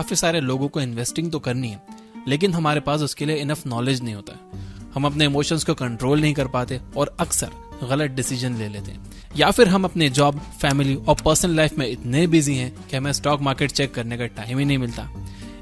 काफी सारे लोगों को इन्वेस्टिंग तो करनी है, लेकिन हमारे पास उसके लिए इनफ नॉलेज नहीं होता है। हम अपने इमोशंस को कंट्रोल नहीं कर पाते और अक्सर गलत डिसीजन ले लेते हैं, या फिर हम अपने जॉब, फैमिली और पर्सनल लाइफ में इतने बिजी हैं कि हमें स्टॉक मार्केट चेक करने का टाइम ही नहीं मिलता।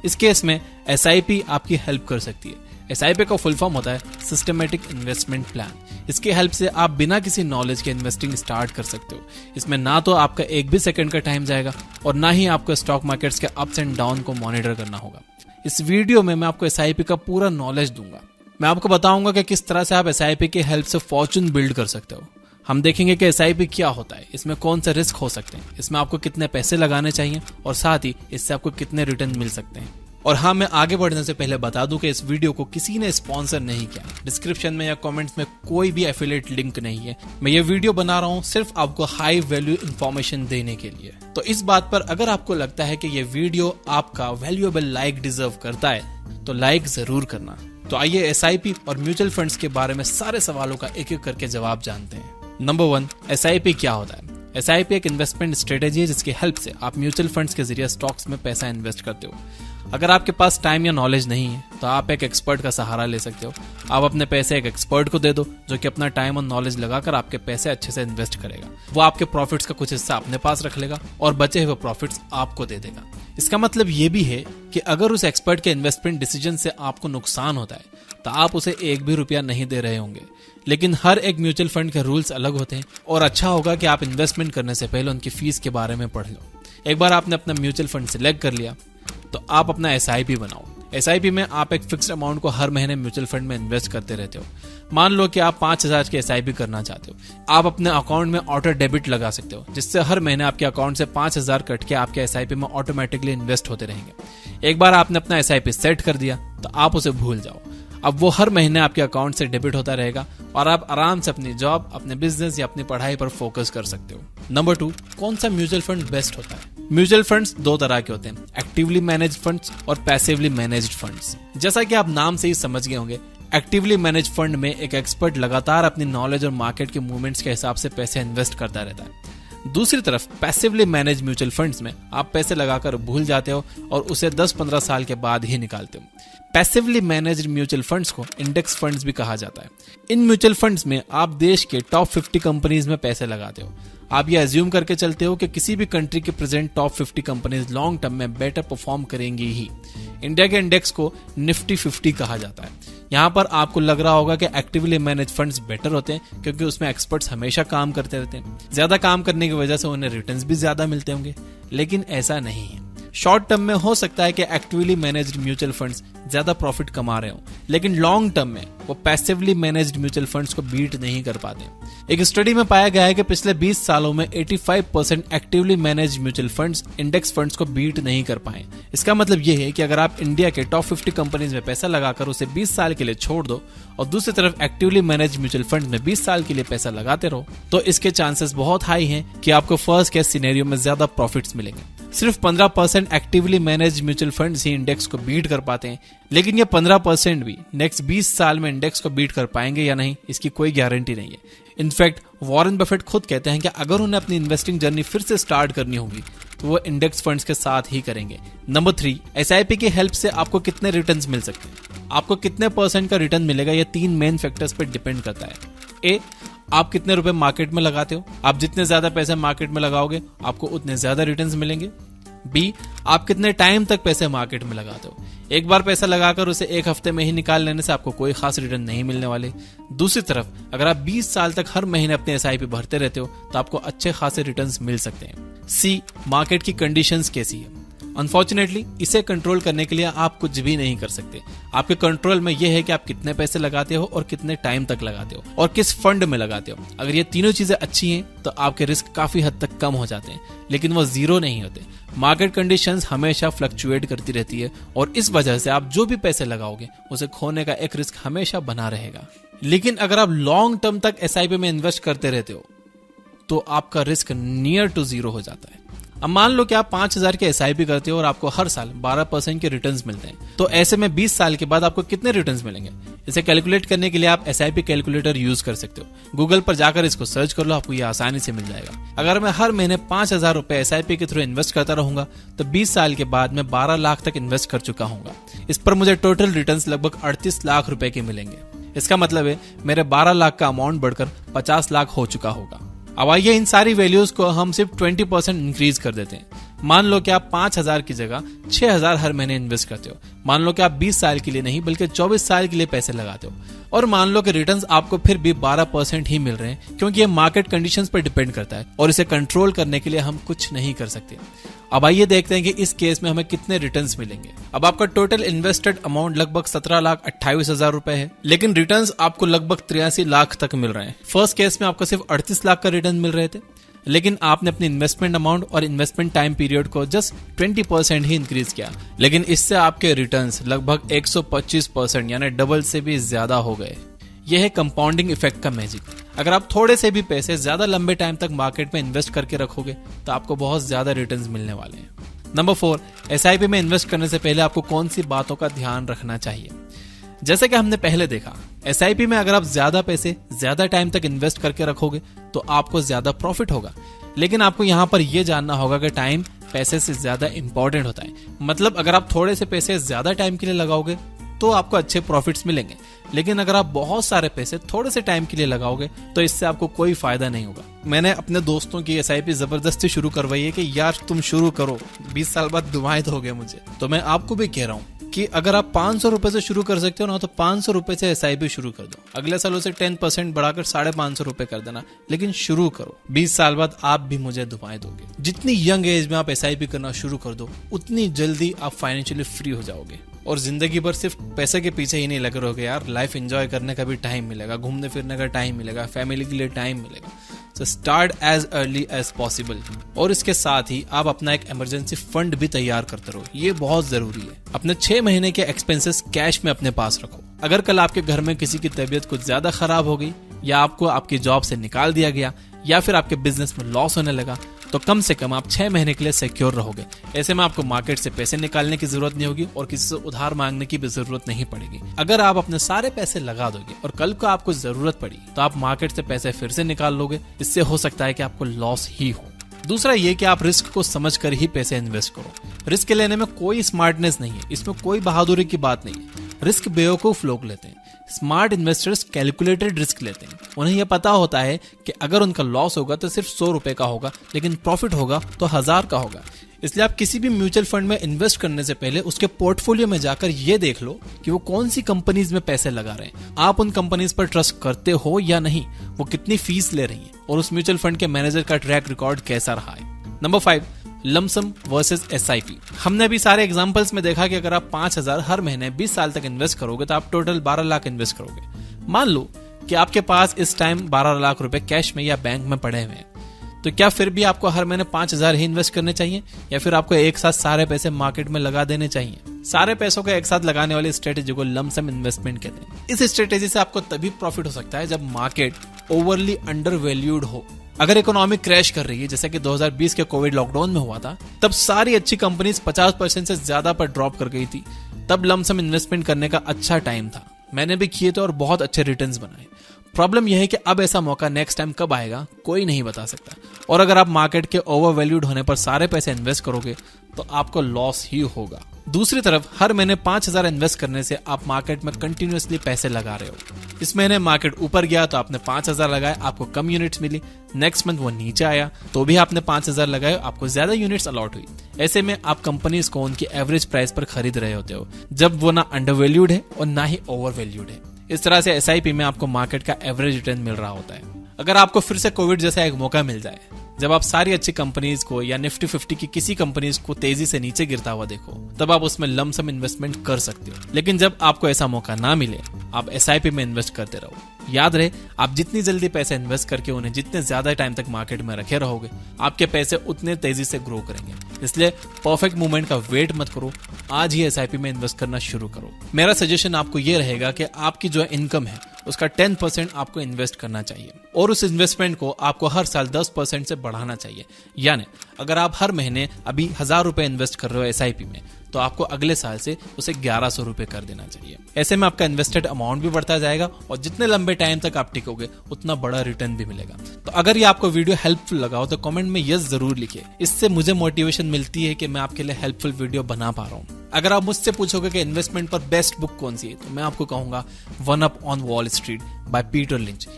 इस केस में SIP आपकी हेल्प कर सकती है। SIP का फुल फॉर्म होता है सिस्टमेटिक इन्वेस्टमेंट प्लान। इसकी हेल्प से आप बिना किसी नॉलेज के इन्वेस्टिंग स्टार्ट कर सकते हो। इसमें ना तो आपका एक भी सेकंड का टाइम जाएगा और ना ही आपको स्टॉक मार्केट्स के अप्स एंड डाउन को मॉनिटर करना होगा। इस वीडियो में मैं आपको SIP का पूरा नॉलेज दूंगा। मैं आपको बताऊंगा कि किस तरह से आप SIP की हेल्प से फॉर्चून बिल्ड कर सकते हो। हम देखेंगे कि SIP क्या होता है, इसमें कौन सा रिस्क हो सकते हैं, इसमें आपको कितने पैसे लगाने चाहिए और साथ ही इससे आपको कितने रिटर्न मिल सकते हैं। और हाँ, मैं आगे बढ़ने से पहले बता दूं कि इस वीडियो को किसी ने स्पॉन्सर नहीं किया। डिस्क्रिप्शन में या कमेंट्स में कोई भी एफिलिएट लिंक नहीं है। मैं ये वीडियो बना रहा हूँ सिर्फ आपको हाई वैल्यू इंफॉर्मेशन देने के लिए। तो इस बात पर अगर आपको लगता है कि ये वीडियो आपका वैल्यूएबल लाइक डिजर्व करता है तो लाइक जरूर करना। तो आइए SIP और म्यूचुअल फंड्स के बारे में सारे सवालों का एक एक करके जवाब जानते हैं। नंबर 1, SIP क्या होता है? SIP एक इन्वेस्टमेंट स्ट्रेटेजी है जिसकी हेल्प से आप म्यूचुअल फंड्स के जरिए स्टॉक्स में पैसा इन्वेस्ट करते हो। अगर आपके पास टाइम या नॉलेज नहीं है तो आप एक एक्सपर्ट का सहारा ले सकते हो। आप अपने पैसे एक एक्सपर्ट को दे दो जो कि अपना टाइम और नॉलेज लगाकर आपके पैसे अच्छे से इन्वेस्ट करेगा। वो आपके प्रॉफिट्स का कुछ हिस्सा अपने पास रख लेगा और बचे हुए प्रॉफिट्स आपको दे देगा। इसका मतलब ये भी है कि अगर उस एक्सपर्ट के इन्वेस्टमेंट डिसीजन से आपको नुकसान होता है तो आप उसे एक भी रुपया नहीं दे रहे होंगे। लेकिन हर एक म्यूचुअल फंड के रूल्स अलग होते हैं और अच्छा होगा कि आप इन्वेस्टमेंट करने से पहले उनकी फीस के बारे में पढ़ लो। एक बार आपने अपना म्यूचुअल फंड सिलेक्ट कर लिया तो आप अपना SIP बनाओ। SIP में आप एक फिक्स्ड अमाउंट को हर महीने म्यूचुअल फंड में इन्वेस्ट करते रहते हो। मान लो कि आप 5,000 की SIP करना चाहते हो। आप अपने अकाउंट में ऑटो डेबिट लगा सकते हो जिससे हर महीने आपके अकाउंट से 5,000 कट के आपके SIP में ऑटोमेटिकली इन्वेस्ट होते रहेंगे। एक बार आपने अपना SIP सेट कर दिया तो आप उसे भूल जाओ। अब वो हर महीने आपके अकाउंट से डेबिट होता रहेगा और आप आराम से अपनी जॉब, अपने बिजनेस या अपनी पढ़ाई पर फोकस कर सकते हो। नंबर 2, कौन सा म्यूचुअल फंड बेस्ट होता है? म्यूचुअल फंड्स 2 तरह के होते हैं, एक्टिवली मैनेज्ड फंड्स और पैसिवली मैनेज्ड फंड्स। जैसा कि आप नाम से ही समझ गए होंगे, एक्टिवली मैनेज्ड फंड में एक एक्सपर्ट लगातार अपनी नॉलेज और मार्केट के मूवमेंट्स के हिसाब से पैसे इन्वेस्ट करता रहता है। दूसरी तरफ पैसिवली मैनेज म्यूचुअल फंड्स में आप पैसे लगाकर भूल जाते हो और उसे 10-15 साल के बाद ही निकालते हो। पैसिवली मैनेज्ड म्यूचुअल फंड्स को इंडेक्स फंड्स भी कहा जाता है। इन म्यूचुअल फंड्स में आप देश के टॉप 50 कंपनीज में पैसे लगाते हो। आप ये अज्यूम करके चलते हो कि किसी भी कंट्री के present top 50 companies long term में बेटर परफॉर्म करेंगी ही। इंडिया के इंडेक्स को निफ्टी 50 कहा जाता है। यहाँ पर आपको लग रहा होगा कि एक्टिवली मैनेज फंड्स बेटर होते हैं क्योंकि उसमें एक्सपर्ट्स हमेशा काम करते रहते हैं। ज्यादा काम करने की वजह से उन्हें रिटर्न्स भी ज्यादा मिलते होंगे, लेकिन ऐसा नहीं है। शॉर्ट टर्म में हो सकता है कि एक्टिवली मैनेज्ड म्यूचुअल फंड्स ज्यादा प्रॉफिट कमा रहे हो, लेकिन लॉन्ग टर्म में वो पैसिवली मैनेज्ड म्यूचुअल फंड्स को बीट नहीं कर पाते। एक स्टडी में पाया गया है कि पिछले 20 सालों में 85% actively managed mutual funds index funds को बीट नहीं कर पाए। इसका मतलब ये है कि अगर आप इंडिया के टॉप 50 कंपनीज में पैसा लगाकर उसे 20 साल के लिए छोड़ दो और दूसरी तरफ एक्टिवली मैनेज्ड म्यूचुअल फंड में 20 साल के लिए पैसा लगाते रहो तो इसके चांसेस बहुत हाई हैं कि आपको फर्स्ट केस सिनेरियो में ज्यादा प्रॉफिट्स मिलेंगे। सिर्फ 15% एक्टिवली मैनेज्ड म्यूचुअल फंड्स ही इंडेक्स को बीट कर पाते हैं, लेकिन ये 15% भी नेक्स्ट 20 साल में इंडेक्स को बीट कर पाएंगे या नहीं, इसकी कोई गारंटी नहीं है। इनफैक्ट वॉरेन बफेट खुद कहते हैं कि अगर उन्हें अपनी इन्वेस्टिंग जर्नी फिर से स्टार्ट करनी होगी तो वो इंडेक्स फंड्स के साथ ही करेंगे। नंबर 3, SIP की हेल्प से आपको कितने रिटर्न्स मिल सकते हैं? आपको कितने % का रिटर्न मिलेगा ये 3 मेन फैक्टर्स पर डिपेंड करता है। A, आप कितने रुपए मार्केट में लगाते हो। आप जितने ज्यादा पैसे मार्केट में लगाओगे आपको उतने ज्यादा रिटर्न्स मिलेंगे। B, आप कितने टाइम तक पैसे मार्केट में लगाते हो। एक बार पैसा लगाकर उसे 1 हफ्ते में ही निकाल लेने से आपको कोई खास रिटर्न नहीं मिलने वाले। दूसरी तरफ अगर आप 20 साल तक हर महीने अपने SIP भरते रहते हो तो आपको अच्छे खासे रिटर्न्स मिल सकते हैं। C, मार्केट की कंडीशंस कैसी है। अनफॉर्चुनेटली इसे कंट्रोल करने के लिए आप कुछ भी नहीं कर सकते। आपके कंट्रोल में यह है कि आप कितने पैसे लगाते हो और कितने टाइम तक लगाते हो और किस फंड में लगाते हो। अगर ये तीनों चीजें अच्छी हैं तो आपके रिस्क काफी हद तक कम हो जाते हैं, लेकिन वो जीरो नहीं होते। मार्केट कंडीशंस हमेशा फ्लक्चुएट करती रहती है और इस वजह से आप जो भी पैसे लगाओगे उसे खोने का एक रिस्क हमेशा बना रहेगा। लेकिन अगर आप लॉन्ग टर्म तक SIP में इन्वेस्ट करते रहते हो तो आपका रिस्क नियर टू जीरो हो जाता है। अब मान लो कि आप 5,000 के SIP करते हो और आपको हर साल 12% के रिटर्न्स मिलते हैं, तो ऐसे में 20 साल के बाद आपको कितने रिटर्न्स मिलेंगे? इसे कैलकुलेट करने के लिए आप SIP कैलकुलेटर यूज कर सकते हो। गूगल पर जाकर इसको सर्च कर लो, आपको ये आसानी से मिल जाएगा। अगर मैं हर महीने 5,000 रुपए SIP के थ्रू इन्वेस्ट करता रहूंगा तो 20 साल के बाद मैं 12 लाख तक इन्वेस्ट कर चुका हूंगा। इस पर मुझे टोटल रिटर्न्स लगभग 38 लाख रुपए के मिलेंगे। इसका मतलब है मेरे 12 लाख का अमाउंट बढ़कर 50 लाख हो चुका होगा। अब आइए इन सारी वैल्यूज को हम सिर्फ 20% इंक्रीज कर देते हैं। मान लो कि आप 5,000 की जगह 6,000 हर महीने इन्वेस्ट करते हो। मान लो कि आप 20 साल के लिए नहीं बल्कि 24 साल के लिए पैसे लगाते हो, और मान लो कि रिटर्न्स आपको फिर भी 12% ही मिल रहे हैं, क्योंकि ये मार्केट कंडीशंस पर डिपेंड करता है और इसे कंट्रोल करने के लिए हम कुछ नहीं कर सकते। अब आइए देखते हैं कि इस केस में हमें कितने रिटर्न्स मिलेंगे। अब आपका टोटल इन्वेस्टेड अमाउंट लगभग 17,28,000 रुपए है, लेकिन रिटर्न्स आपको लगभग 83 लाख तक मिल रहे हैं। फर्स्ट केस में आपको सिर्फ 38 लाख का रिटर्न मिल रहे थे, लेकिन आपने अपनी इन्वेस्टमेंट अमाउंट और इन्वेस्टमेंट टाइम पीरियड को जस्ट 20% ही इंक्रीज किया, लेकिन इससे आपके रिटर्न्स लगभग 125% यानी डबल से भी ज्यादा हो गए। यह है कंपाउंडिंग इफेक्ट का मैजिक। अगर आप थोड़े से भी पैसे ज्यादा लंबे टाइम तक मार्केट में इन्वेस्ट करके रखोगे तो आपको बहुत ज्यादा रिटर्न्स मिलने वाले हैं। नंबर 4, SIP में इन्वेस्ट करने से पहले आपको कौन सी बातों का ध्यान रखना चाहिए? जैसे कि हमने पहले देखा, SIP में अगर आप ज्यादा पैसे ज्यादा टाइम तक इन्वेस्ट करके रखोगे तो आपको ज्यादा प्रॉफिट होगा, लेकिन आपको यहां पर यह जानना होगा कि टाइम पैसे से ज्यादा इंपॉर्टेंट होता है। मतलब अगर आप थोड़े से पैसे ज्यादा टाइम के लिए लगाओगे तो आपको अच्छे प्रॉफिट्स मिलेंगे, लेकिन अगर आप बहुत सारे पैसे थोड़े से टाइम के लिए लगाओगे तो इससे आपको कोई फायदा नहीं होगा। मैंने अपने दोस्तों की SIP जबरदस्ती शुरू करवाई है कि यार तुम शुरू करो, 20 साल बाद दुआएं दोगे मुझे। तो मैं आपको भी कह रहा हूँ कि अगर आप 500 रुपए से शुरू कर सकते हो ना, तो 500 रुपए से SIP शुरू कर दो। अगले साल उसे 10% बढ़ाकर 550 रुपए कर देना, लेकिन शुरू करो। 20 साल बाद आप भी मुझे दुआएं दोगे। जितनी यंग एज में आप SIP करना शुरू कर दो, उतनी जल्दी आप फाइनेंशियली फ्री हो जाओगे और जिंदगी भर सिर्फ पैसे के पीछे ही नहीं लगे रहोगे। यार लाइफ एंजॉय करने का भी टाइम मिलेगा, घूमने फिरने का टाइम मिलेगा, फैमिली के लिए टाइम मिलेगा। So start as early as possible. और इसके साथ ही आप अपना एक इमरजेंसी फंड भी तैयार करते रहो, ये बहुत जरूरी है। अपने 6 महीने के एक्सपेंसेस कैश में अपने पास रखो। अगर कल आपके घर में किसी की तबीयत कुछ ज्यादा खराब हो गई, या आपको आपकी जॉब से निकाल दिया गया, या फिर आपके बिजनेस में लॉस होने लगा, तो कम से कम आप 6 महीने के लिए सिक्योर रहोगे। ऐसे में आपको मार्केट से पैसे निकालने की जरूरत नहीं होगी और किसी से उधार मांगने की भी जरूरत नहीं पड़ेगी। अगर आप अपने सारे पैसे लगा दोगे और कल को आपको जरूरत पड़ी तो आप मार्केट से पैसे फिर से निकाल लोगे। इससे हो सकता है कि आपको लॉस ही हो। दूसरा ये कि आप रिस्क को समझकर ही पैसे इन्वेस्ट करो। रिस्क लेने में कोई स्मार्टनेस नहीं है, इसमें कोई बहादुरी की बात नहीं है। रिस्क बेवकूफ लोग लेते हैं, स्मार्ट इन्वेस्टर्स कैलकुलेटेड रिस्क लेते हैं। उन्हें यह पता होता है कि अगर उनका लॉस होगा तो सिर्फ 100 रुपए का होगा, लेकिन प्रॉफिट होगा तो 1000 का होगा। इसलिए आप किसी भी म्यूचुअल फंड में इन्वेस्ट करने से पहले उसके पोर्टफोलियो में जाकर ये देख लो कि वो कौन सी कंपनीज में पैसे लगा रहे हैं, आप उन कंपनीज पर ट्रस्ट करते हो या नहीं, वो कितनी फीस ले रही है और उस म्यूचुअल फंड के मैनेजर का ट्रैक रिकॉर्ड कैसा रहा है। Number 5, lump sum versus SIP। हमने अभी सारे एग्जांपल्स में देखा कि अगर आप 5,000 हर महीने 20 साल तक इन्वेस्ट करोगे तो आप टोटल 12 लाख इन्वेस्ट करोगे। मान लो कि आपके पास इस टाइम 12 लाख रुपए कैश में या बैंक में पड़े हुए हैं, तो क्या फिर भी आपको हर महीने 5,000 ही इन्वेस्ट करने चाहिए, या फिर आपको एक साथ सारे पैसे मार्केट में लगा देने चाहिए? सारे पैसों को एक साथ लगाने वाली स्ट्रेटेजी को लमसम इन्वेस्टमेंट कहते हैं। इस स्ट्रेटेजी से आपको तभी प्रॉफिट हो सकता है जब मार्केट ओवरली अंडर वैल्यूड हो। अगर इकोनॉमी क्रैश कर रही है, जैसे कि 2020 के कोविड लॉकडाउन में हुआ था, तब सारी अच्छी कंपनीज 50% से ज्यादा पर ड्रॉप कर गई थी, तब लमसम इन्वेस्टमेंट करने का अच्छा टाइम था। मैंने भी किए थे और बहुत अच्छे रिटर्न्स बनाए। प्रॉब्लम यह है कि अब ऐसा मौका नेक्स्ट टाइम कब आएगा कोई नहीं बता सकता, और अगर आप मार्केट के ओवर वैल्यूड होने पर सारे पैसे इन्वेस्ट करोगे तो आपको लॉस ही होगा। दूसरी तरफ हर महीने 5,000 इन्वेस्ट करने से आप मार्केट में कंटिन्यूअसली पैसे लगा रहे हो। इस महीने मार्केट ऊपर गया तो आपने 5,000 लगाए, आपको कम यूनिट्स मिली। नेक्स्ट मंथ वो नीचे आया तो भी आपने 5,000 लगाए, आपको ज्यादा यूनिट्स अलॉट हुई। ऐसे में आप कंपनीज को उनकी एवरेज प्राइस पर खरीद रहे होते हो, जब वो ना अंडर वैल्यूड है और ना ही ओवर वैल्यूड है। इस तरह से SIP में आपको मार्केट का एवरेज रिटर्न मिल रहा होता है। अगर आपको फिर से कोविड जैसा एक मौका मिल जाए, जब आप सारी अच्छी कंपनीज को या निफ्टी 50 की किसी कंपनीज को तेजी से नीचे गिरता हुआ देखो, तब आप उसमें लमसम इन्वेस्टमेंट कर सकते हो। लेकिन जब आपको ऐसा मौका ना मिले, आप SIP में इन्वेस्ट करते रहो। याद रहे, आप जितनी जल्दी पैसे इन्वेस्ट करके उन्हें जितने ज्यादा टाइम तक मार्केट में रखे रहोगे, आपके पैसे उतने तेजी से ग्रो करेंगे। इसलिए परफेक्ट मूवमेंट का वेट मत करो, आज ही SIP में इन्वेस्ट करना शुरू करो। मेरा सजेशन आपको यह रहेगा कि आपकी जो इनकम है उसका 10% आपको इन्वेस्ट करना चाहिए। और उस इन्वेस्टमेंट को आपको हर साल 10% से बढ़ाना चाहिए। यानी अगर आप हर महीने अभी 1000 रुपए इन्वेस्ट कर रहे हो SIP में, तो आपको अगले साल से उसे 1100 रुपए कर देना चाहिए। ऐसे में आपका इन्वेस्टेड अमाउंट भी बढ़ता जाएगा और जितने लंबे टाइम तक आप टिकोगे उतना बड़ा रिटर्न भी मिलेगा। तो अगर ये आपको वीडियो हेल्पफुल लगा हो तो कमेंट में यस जरूर लिखिए। इससे मुझे मोटिवेशन मिलती है कि मैं आपके लिए हेल्पफुल वीडियो बना पा रहा हूँ। अगर आप मुझसे पूछोगे कि इन्वेस्टमेंट पर बेस्ट बुक कौन सी है, तो मैं आपको कहूंगा one up on wall street by Peter lynch.